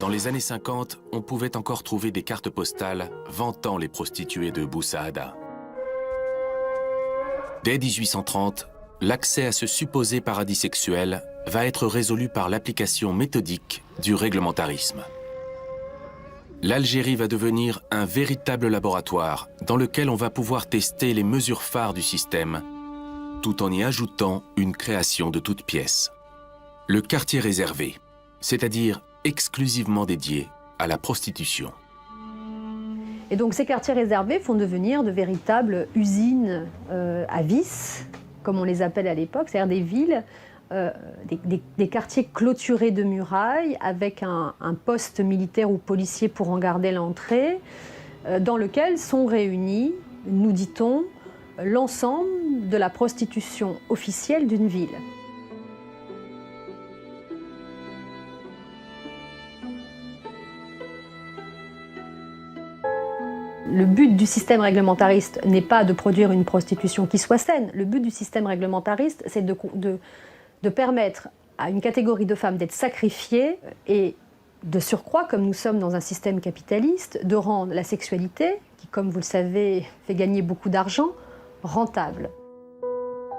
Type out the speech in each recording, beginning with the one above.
Dans les années 50, on pouvait encore trouver des cartes postales vantant les prostituées de Bou Saada. Dès 1830, l'accès à ce supposé paradis sexuel va être résolu par l'application méthodique du réglementarisme. L'Algérie va devenir un véritable laboratoire dans lequel on va pouvoir tester les mesures phares du système, tout en y ajoutant une création de toutes pièces. Le quartier réservé, c'est-à-dire exclusivement dédié à la prostitution. Et donc ces quartiers réservés vont devenir de véritables usines à vices, comme on les appelle à l'époque, c'est-à-dire des villes, des quartiers clôturés de murailles avec un poste militaire ou policier pour en garder l'entrée, dans lequel sont réunis, nous dit-on, l'ensemble de la prostitution officielle d'une ville. Le but du système réglementariste n'est pas de produire une prostitution qui soit saine. Le but du système réglementariste, c'est de permettre à une catégorie de femmes d'être sacrifiées et de surcroît, comme nous sommes dans un système capitaliste, de rendre la sexualité, qui, comme vous le savez, fait gagner beaucoup d'argent, rentable.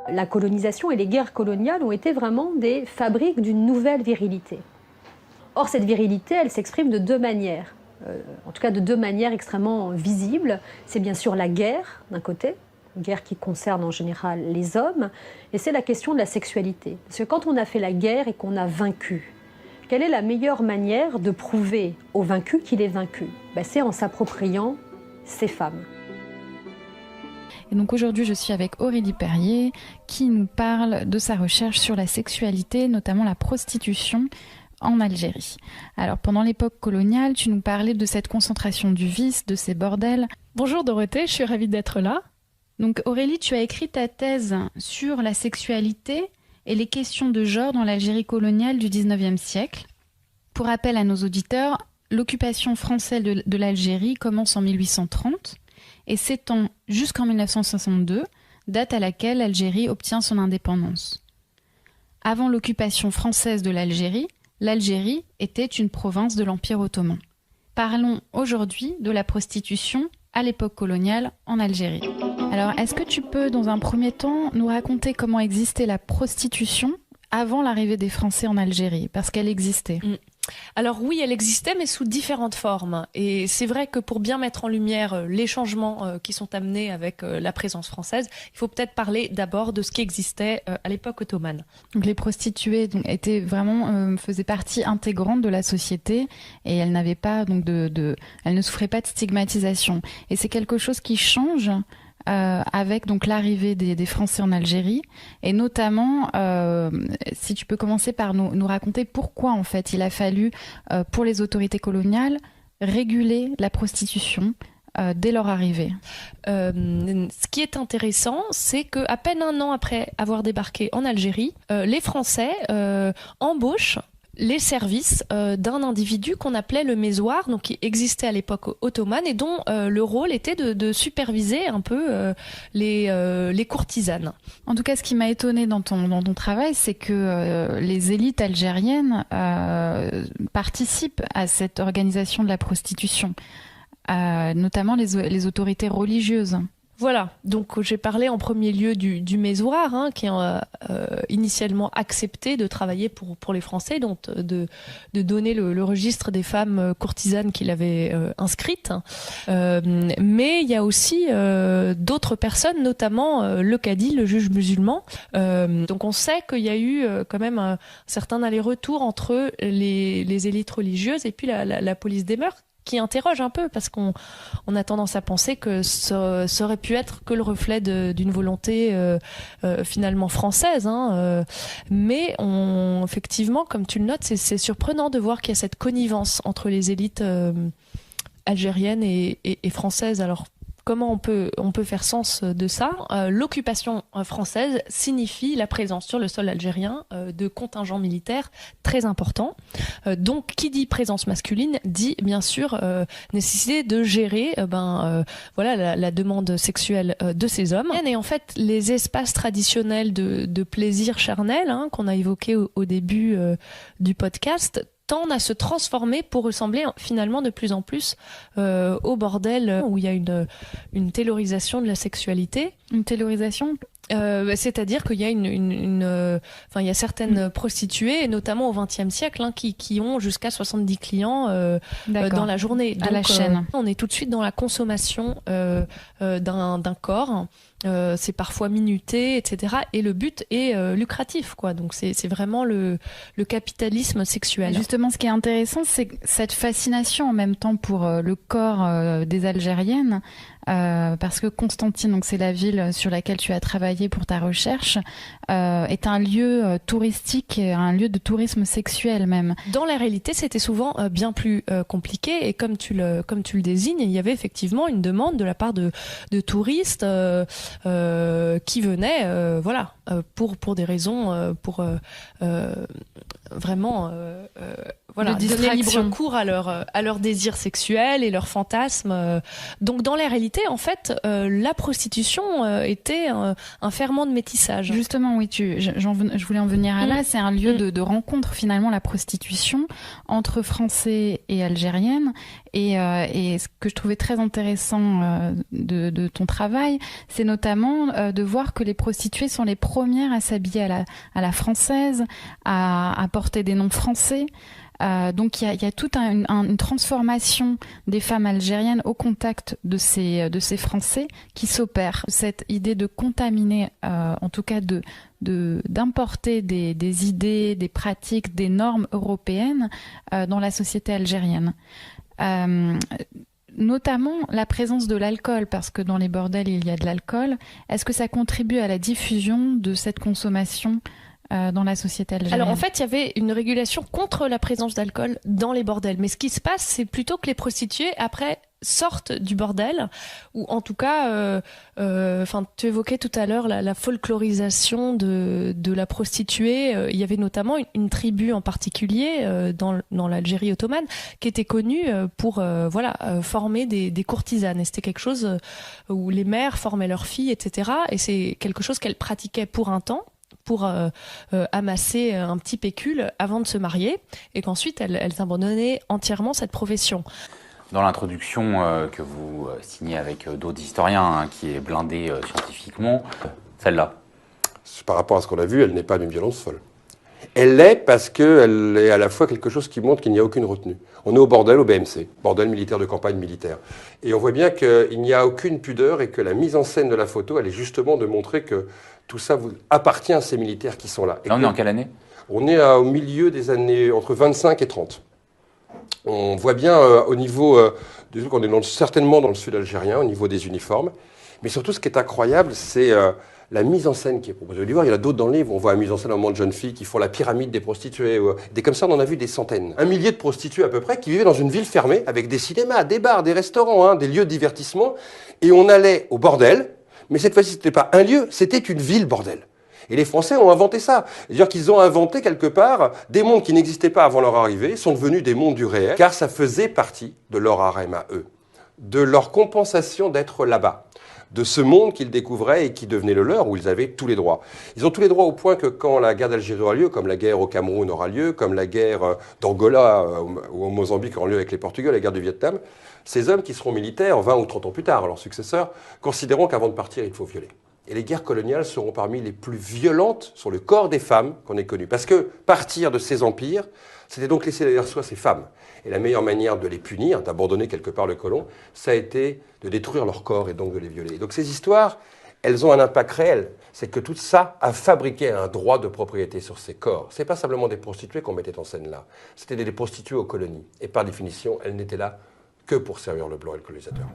La colonisation et les guerres coloniales ont été vraiment des fabriques d'une nouvelle virilité. Or, cette virilité, elle s'exprime de deux manières. En tout cas de deux manières extrêmement visibles. C'est bien sûr la guerre, d'un côté, une guerre qui concerne en général les hommes, et c'est la question de la sexualité. Parce que quand on a fait la guerre et qu'on a vaincu, quelle est la meilleure manière de prouver au vaincu qu'il est vaincu ? C'est en s'appropriant ces femmes. Et donc aujourd'hui, je suis avec Aurélie Perrier, qui nous parle de sa recherche sur la sexualité, notamment la prostitution, en Algérie. Alors pendant l'époque coloniale, tu nous parlais de cette concentration du vice, de ces bordels. Bonjour Dorothée, je suis ravie d'être là. Donc Aurélie, tu as écrit ta thèse sur la sexualité et les questions de genre dans l'Algérie coloniale du 19e siècle. Pour rappel à nos auditeurs, l'occupation française de l'Algérie commence en 1830 et s'étend jusqu'en 1962, date à laquelle l'Algérie obtient son indépendance. Avant l'occupation française de l'Algérie était une province de l'Empire ottoman. Parlons aujourd'hui de la prostitution à l'époque coloniale en Algérie. Alors, est-ce que tu peux, dans un premier temps, nous raconter comment existait la prostitution avant l'arrivée des Français en Algérie ? Parce qu'elle existait. Alors oui, elle existait, mais sous différentes formes. Et c'est vrai que pour bien mettre en lumière les changements qui sont amenés avec la présence française, il faut peut-être parler d'abord de ce qui existait à l'époque ottomane. Donc les prostituées étaient vraiment faisaient partie intégrante de la société et elles n'avaient pas elles ne souffraient pas de stigmatisation. Et c'est quelque chose qui change. Avec donc l'arrivée des Français en Algérie et notamment si tu peux commencer par nous raconter pourquoi en fait il a fallu pour les autorités coloniales réguler la prostitution dès leur arrivée. Ce qui est intéressant, c'est qu'à peine un an après avoir débarqué en Algérie, les Français embauchent les services d'un individu qu'on appelait le mésoir, donc qui existait à l'époque ottomane et dont le rôle était de superviser un peu les courtisanes. En tout cas, ce qui m'a étonnée dans ton travail, c'est que les élites algériennes participent à cette organisation de la prostitution, notamment les autorités religieuses. Voilà, donc j'ai parlé en premier lieu du mésoir, qui a initialement accepté de travailler pour les Français, donc de donner le registre des femmes courtisanes qu'il avait inscrites. Mais il y a aussi d'autres personnes, notamment le cadi, le juge musulman. Donc on sait qu'il y a eu quand même un certain aller-retour entre les élites religieuses et puis la police des mœurs, qui interroge un peu parce qu'on a tendance à penser que ça aurait pu être que le reflet d'une volonté finalement française, mais effectivement, comme tu le notes, c'est surprenant de voir qu'il y a cette connivence entre les élites algériennes et françaises. Alors comment on peut faire sens de ça ? L'occupation française signifie la présence sur le sol algérien de contingents militaires très importants. Donc, qui dit présence masculine dit bien sûr nécessité de gérer la demande sexuelle de ces hommes. Et en fait, les espaces traditionnels de plaisir charnel qu'on a évoqués au début du podcast tendent à se transformer pour ressembler finalement de plus en plus au bordel où il y a une taylorisation de la sexualité. Une taylorisation c'est-à-dire qu'il y a il y a certaines prostituées, notamment au XXe siècle, qui ont jusqu'à 70 clients dans la journée. Donc, à la chaîne. On est tout de suite dans la consommation d'un corps. C'est parfois minuté, etc. Et le but est lucratif, quoi. Donc c'est vraiment le capitalisme sexuel. Et justement, ce qui est intéressant, c'est cette fascination en même temps pour le corps des Algériennes, parce que Constantine, donc c'est la ville sur laquelle tu as travaillé pour ta recherche, est un lieu touristique, un lieu de tourisme sexuel même. Dans la réalité, c'était souvent bien plus compliqué, et comme tu le désignes, il y avait effectivement une demande de la part de touristes qui venaient, pour des raisons, vraiment donner libre cours à leur désir sexuel et leurs fantasmes. Donc dans la réalité, en fait, la prostitution était un ferment de métissage. Justement, oui, je voulais en venir à là. C'est un lieu de rencontre, finalement, la prostitution, entre Français et Algériennes. Et ce que je trouvais très intéressant de ton travail, c'est notamment de voir que les prostituées sont les premières à s'habiller à la française, à porter des noms français. Donc il y a toute une transformation des femmes algériennes au contact de ces Français qui s'opère. Cette idée de contaminer, en tout cas d'importer des idées, des pratiques, des normes européennes dans la société algérienne. Notamment la présence de l'alcool, parce que dans les bordels il y a de l'alcool. Est-ce que ça contribue à la diffusion de cette consommation dans la société algérienne? Alors en fait, il y avait une régulation contre la présence d'alcool dans les bordels. Mais ce qui se passe, c'est plutôt que les prostituées, après, sortent du bordel, ou en tout cas, tu évoquais tout à l'heure la folklorisation de la prostituée. Il y avait notamment une tribu en particulier dans l'Algérie ottomane qui était connue pour former des courtisanes. Et c'était quelque chose où les mères formaient leurs filles, etc. Et c'est quelque chose qu'elles pratiquaient pour un temps, pour amasser un petit pécule avant de se marier, et qu'ensuite elles abandonnaient entièrement cette profession. Dans l'introduction que vous signez avec d'autres historiens, qui est blindée scientifiquement, celle-là. Par rapport à ce qu'on a vu, elle n'est pas d'une violence folle. Elle l'est parce qu'elle est à la fois quelque chose qui montre qu'il n'y a aucune retenue. On est au bordel, au BMC, bordel militaire de campagne militaire. Et on voit bien qu'il n'y a aucune pudeur et que la mise en scène de la photo, elle est justement de montrer que tout ça appartient à ces militaires qui sont là. Là, on est en quelle année? On est au milieu des années entre 25 et 30. On voit bien au niveau des trucs, on est certainement dans le sud algérien, au niveau des uniformes. Mais surtout, ce qui est incroyable, c'est la mise en scène qui est proposée. Il y en a d'autres dans le livre. On voit la mise en scène à un moment de jeunes filles qui font la pyramide des prostituées. Des comme ça, on en a vu des centaines. 1 millier de prostituées à peu près qui vivaient dans une ville fermée avec des cinémas, des bars, des restaurants, des lieux de divertissement. Et on allait au bordel. Mais cette fois-ci, ce n'était pas un lieu, c'était une ville bordel. Et les Français ont inventé ça. C'est-à-dire qu'ils ont inventé quelque part des mondes qui n'existaient pas avant leur arrivée, sont devenus des mondes du réel, car ça faisait partie de leur harem à eux, de leur compensation d'être là-bas, de ce monde qu'ils découvraient et qui devenait le leur, où ils avaient tous les droits. Ils ont tous les droits au point que quand la guerre d'Algérie aura lieu, comme la guerre au Cameroun aura lieu, comme la guerre d'Angola ou au Mozambique aura lieu avec les Portugais, la guerre du Vietnam, ces hommes qui seront militaires 20 ou 30 ans plus tard, leurs successeurs, considéreront qu'avant de partir, il faut violer. Et les guerres coloniales seront parmi les plus violentes sur le corps des femmes qu'on ait connues. Parce que partir de ces empires, c'était donc laisser derrière soi ces femmes. Et la meilleure manière de les punir, d'abandonner quelque part le colon, ça a été de détruire leur corps et donc de les violer. Et donc ces histoires, elles ont un impact réel. C'est que tout ça a fabriqué un droit de propriété sur ces corps. Ce n'est pas simplement des prostituées qu'on mettait en scène là. C'était des prostituées aux colonies. Et par définition, elles n'étaient là que pour servir le blanc et le colonisateur.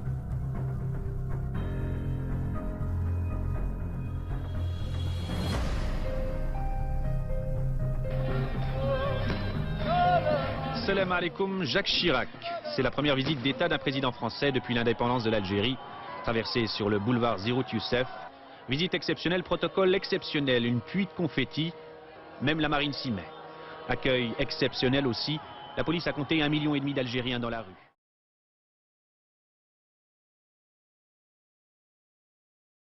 Salam alaikum, Jacques Chirac. C'est la première visite d'État d'un président français depuis l'indépendance de l'Algérie. Traversée sur le boulevard Zirout Youssef. Visite exceptionnelle, protocole exceptionnel, une pluie de confettis. Même la marine s'y met. Accueil exceptionnel aussi. La police a compté 1,5 million d'Algériens dans la rue.